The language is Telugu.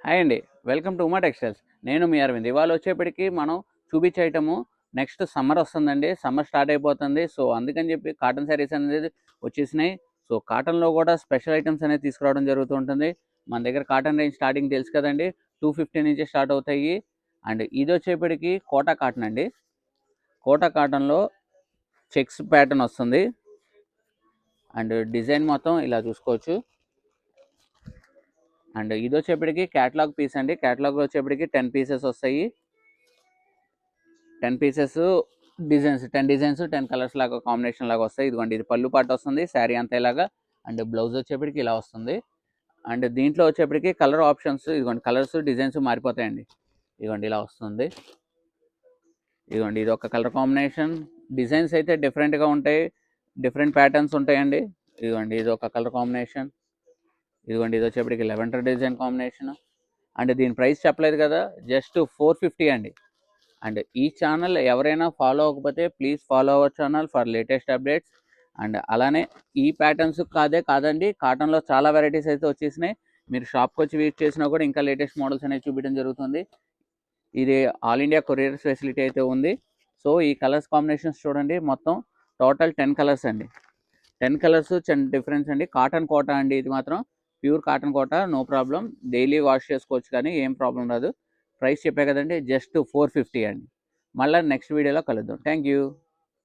హాయ్ అండి. Welcome to Uma textiles. నేను మీ అరవింద్. ఇవాళ వచ్చేప్పటికి మనం చూపించే ఐటము నెక్స్ట్ సమ్మర్ వస్తుందండి. సమ్మర్ స్టార్ట్ అయిపోతుంది. సో, అందుకని చెప్పి కాటన్ శారీస్ అనేది వచ్చేసినాయి. సో, కాటన్‌లో కూడా స్పెషల్ ఐటమ్స్ అనేది తీసుకురావడం జరుగుతూ ఉంటుంది. మన దగ్గర కాటన్ రేంజ్ స్టార్టింగ్ తెలుసు కదండీ! 250 నుంచి స్టార్ట్ అవుతాయి. అండ్ ఇదొచ్చేప్పటికి కోటా కాటన్ అండి. కోటా కాటన్‌లో చెక్స్ ప్యాటర్న్ వస్తుంది. అండ్ డిజైన్ మొత్తం ఇలా చూసుకోవచ్చు. అండ్ ఇది వచ్చేప్పటికి క్యాటలాగ్ పీస్ అండి. క్యాటలాగ్ వచ్చేప్పటికి 10 పీసెస్ వస్తాయి. 10 పీసెస్ డిజైన్స్ 10 డిజైన్స్ 10 కలర్స్ లాగా కాంబినేషన్ లాగా వస్తాయి. ఇదిగోండి ఇది పళ్ళు పాటు వస్తుంది. శారీ అంతా ఇలాగా. అండ్ బ్లౌజ్ వచ్చేప్పటికి ఇలా వస్తుంది. అండ్ దీంట్లో వచ్చేప్పటికి కలర్ ఆప్షన్స్ ఇదిగోండి కలర్స్ డిజైన్స్ మారిపోతాయండి. ఇదిగోండి ఇలా వస్తుంది. ఇదిగోండి ఇది ఒక కలర్ కాంబినేషన్. డిజైన్స్ అయితే డిఫరెంట్గా ఉంటాయి. డిఫరెంట్ ప్యాటర్న్స్ ఉంటాయండి. ఇదిగోండి ఇది ఒక కలర్ కాంబినేషన్. ఇదిగోండి ఇది వచ్చేప్పటికి లెవెండర్ డిజైన్ కాంబినేషన్. అండ్ దీని ప్రైస్ చెప్పలేదు కదా, జస్ట్ 450 అండి. అండ్ ఈ ఛానల్ ఎవరైనా ఫాలో అవ్వకపోతే please follow our channel for latest updates. And అలానే ఈ ప్యాటర్న్స్ కాదండి, కాటన్లో చాలా వెరైటీస్ అయితే వచ్చేసినాయి. మీరు షాప్కి వచ్చి విజిట్ చేసినా కూడా ఇంకా లేటెస్ట్ మోడల్స్ అనేవి చూపించడం జరుగుతుంది. ఇది ఆల్ ఇండియా కొరియర్ ఫెసిలిటీ అయితే ఉంది. సో ఈ కలర్స్ కాంబినేషన్స్ చూడండి, మొత్తం టోటల్ 10 కలర్స్ అండి. 10 కలర్స్ 10 డిఫరెన్స్ అండి. కాటన్ కోట అండి, ఇది మాత్రం ప్యూర్ కాటన్ కోట. నో ప్రాబ్లం, డైలీ వాష్ చేసుకోవచ్చు కానీ ఏం ప్రాబ్లం రాదు. ప్రైస్ చెప్పే కదండి, జస్ట్ 450 అండి. మళ్ళీ నెక్స్ట్ వీడియోలో కలుద్దాం. Thank you.